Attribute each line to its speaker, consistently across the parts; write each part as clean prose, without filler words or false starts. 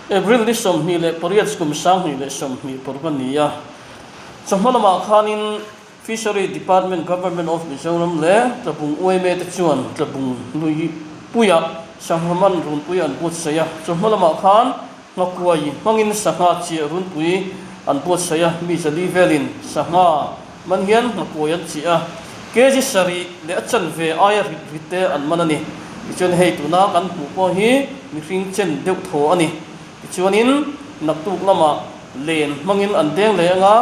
Speaker 1: April ni som ni le poriat kum sang ni le som ni porban ni ya somhala ma khanin Fishery Department Government of Mizoram le tlapung ueme te chuan tlapung lui puya sanghaman run pui an put saya somhala ma khan ngakuai mangin sanga chi run pui an put saya mi jali velin sanga man hian ngakuai chi a keji sari le achan ve aya rite an manani chuan hei tuna kan pu po hi mi ring chen deuh tho ani chuanin naktuk lama len mangin an deng le anga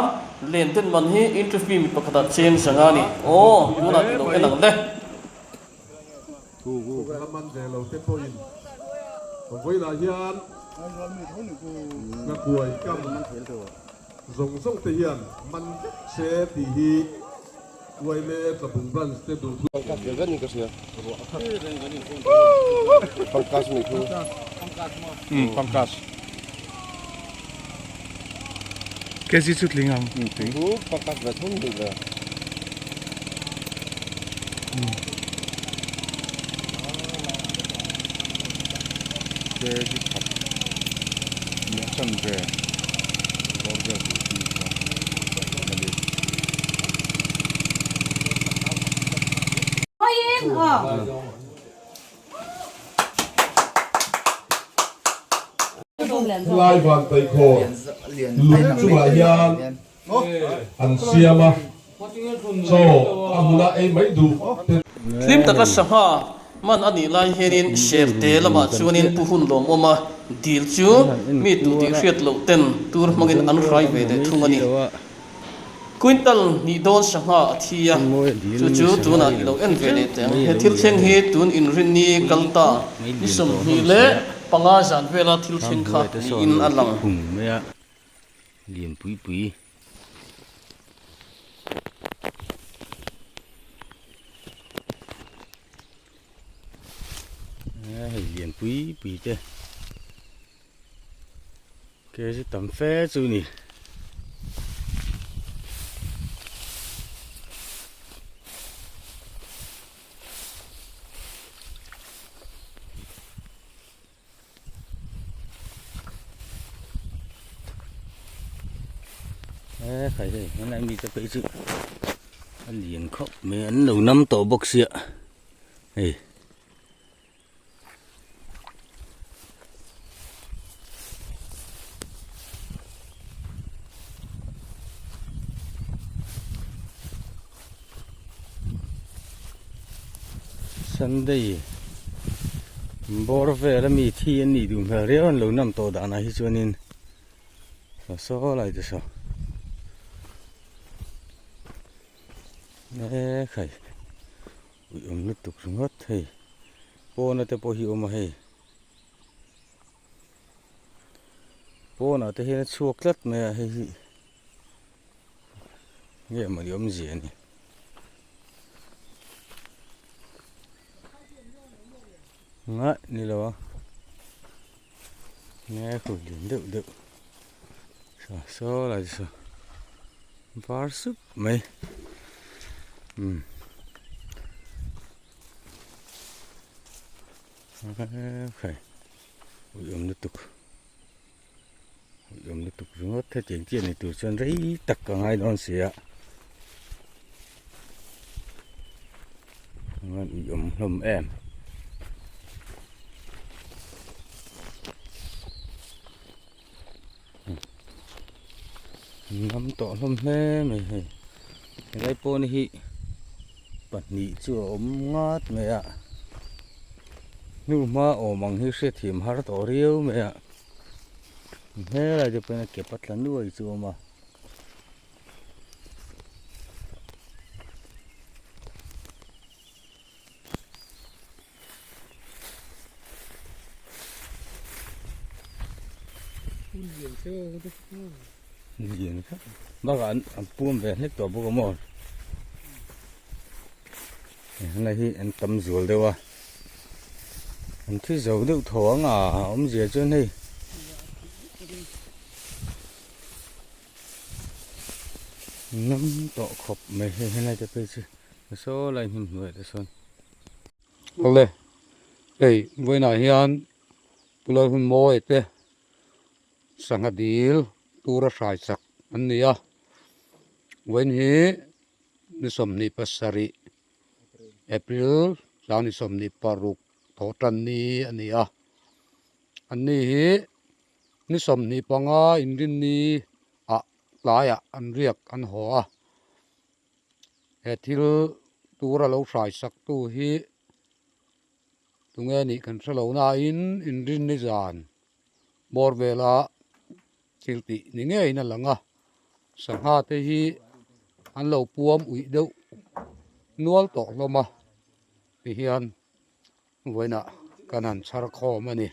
Speaker 1: len ten man hi interview mi pakata chen sanga ni tuna lo enang le
Speaker 2: tu laman de lo te point voi la hian na kuai kam zong zong te hian man se ti hi kuai le tlapung branch te du
Speaker 3: Pangkas ya kan ni kasih. Pangkas ni tu.
Speaker 4: Pangkas. Kasi sutling am.
Speaker 3: Tu pangkas betul juga.
Speaker 4: Kasi kat. Ni asan be. Borga tu.
Speaker 2: lai van tai kho lu chu la hian an siama so amuna ei mai du
Speaker 1: tlim taka sanga man ani lai herin shep te lama chuanin puhun lom oma dil chu mi tu ti hriat lo ten tur mangin an rai ve de thungani quintal ni don sanga athia chu tuna lo en ve le te he thil thleng hi tun in rin ni kalta ni som hi le panga jan vela thil thleng kha ni in alang
Speaker 5: mẹ liền pui pui liền pui pui chứ cái gì tầm phé chú nè phải thế, hôm nay mình sẽ phải chịu liền khóc mấy ấn đầu năm tổ bọc xịa, hey. Sunday, bor về là mi thi anh đi đúng là réo lâu năm tổ đã này cho nên số lại được sao? Nè khẩy nước tục xuống hết thì po nó tới po hiệu mà hay po nó tới nó chuột rất mà hay nghe mà điểm gì này ngã đi đâu nghe khẩu liền được số là sao var súp mày khẩy nước tục xuống hết thế tiền tiền này từ chân rấy tắc cả ngay đón xỉa lầm em ngắm tỏ lầm thế mày cái đây po này bật nhị chưa ốm ngát mẹ ạ nhưng mà ổ măng hi sẽ thìm hạt tỏ riêu mẹ ạ thế là chụp bên kẹp bắt lần đuôi chưa mà Nhìn khác bác anh buông về hết tổ bố mòn này thì anh tắm rửa đâu à anh thấy dầu đâu thoáng à ông gì cho này nắm tọ khop mày hay này cho tôi chứ số lại hình người để son
Speaker 6: ok đây với này hiền tôi lên mua hết đấy sangadil tura sai sak ania wen hi ni som ni pasari April sang ni som ni paruk thotan ni ania ani hi ni som ni panga indin ni a laya an riak an ho a he thil tura lo sai sak tu hi tunge ni kan thalo na in indin ni zan bor vela thilti ni nge ina langa sangha te hi an lo puam ui deuh nual to loma ti hian voina kanan char kho mani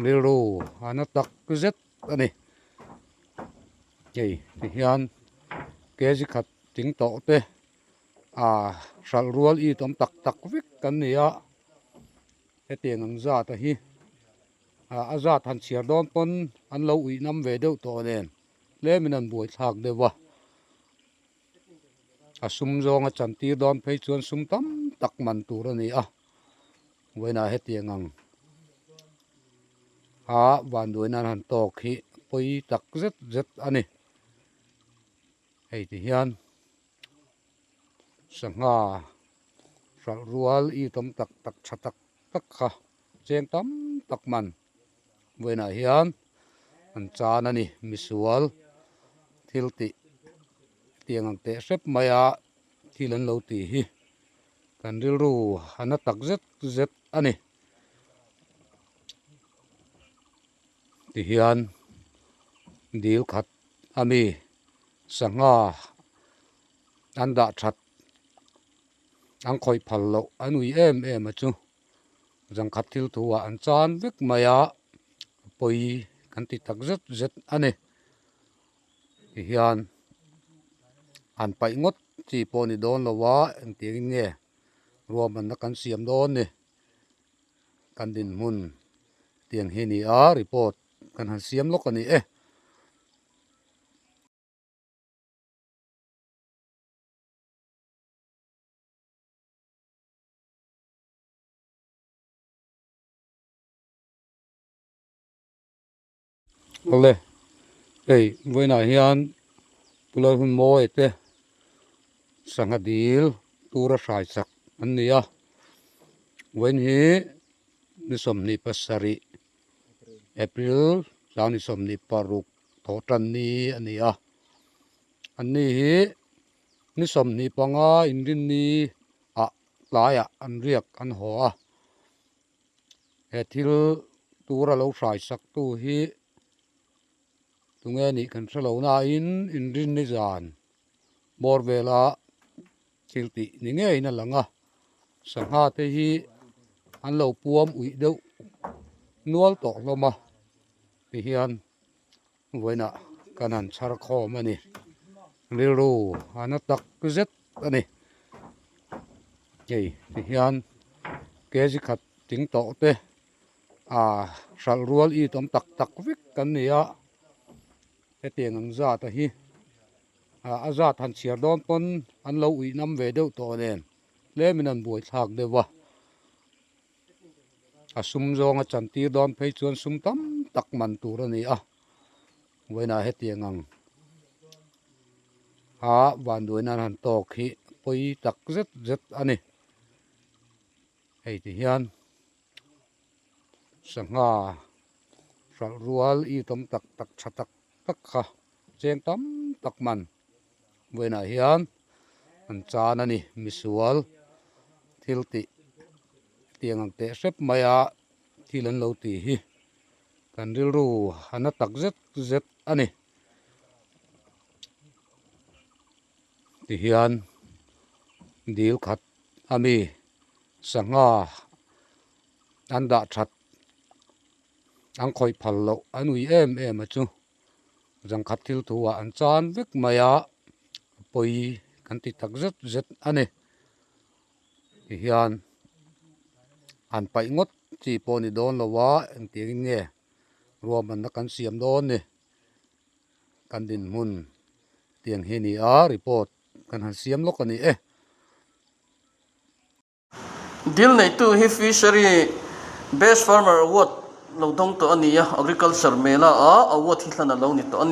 Speaker 6: riru ana tak zet ani ei ti hian kezi khat ting to te a sal rual i tom tak tak vik kan nia he tiang ang za ta hi a za than chiar don pon an lo ui nam ve deuh to nen le minan buai thak dewa a sum zong a chan tir don phei chuan sum tam tak man tur ani a voina he tiang ang a van duinan han tok hi poi tak zet zet ani hei ti hian sangha sal rual i tom tak tak chatak tak kha cheng tam tak man voina hian an chan ani misual thilti tiang ang te sep maya thilan lo ti hi kan ril ru ana tak zet zet ani ti hian dil khat ami sangha anda that ang khoi phal lo anui em em achu jang khat thil thuwa an chan vek maya poi kan ti tak zet zet ani ti hian an pai ngot chi poni don lowa an tiang nge ruam an kan siam don ni kan din mun tiang hi ni a report kan han siam lok ani e ole ei voina hian pulal hun mo ete sangadil tura sai sak ania wen hi ni som ni pasari April sang ni som ni paruk thotan ni ania ani hi ni som ni panga indin ni a laya an riak an ho a he thil tura lo sai sak tu hi tunge ni kan thalo na in indin ni zan bor vela thilti ni nge ina langa sangha te hi an lo puam ui deuh nual to loma ti hian voina kanan char kho mani riru ana tak zet ani ei ti hian kezi khat ting to te a sal rual i tom tak tak vik kan nia he tiang ang za ta hi a za than chiar don pon an lo ui nam ve deuh to nen le minan buai thak dewa a sum zong a chan tir don phei chuan sum tam tak man tur ani a voina he tiang ang a van duinan han tok hi poi tak zet zet ani hei ti hian sangha sal rual i tom tak tak chatak tak kha cheng tam tak man voina hian an chan ani misual thilti tiang ang te sep maya thilan lo ti hi kan ril ru ana tak zet zet ani ti hian dil khat ami sangha anda that ang khoi phal lo anui em em achu jang khat thil thuwa an chan vek maya poi kan ti tak zet zet ani ti hian an pai ngot chi poni don lowa an tiang nge ruam an kan siam don ni kan din mun tiang hi ni a report kan han siam lok ani e
Speaker 1: dil nei tu hi fishery best farmer award lo dong to ania agriculture mela a awat hi thlana lo ni to ani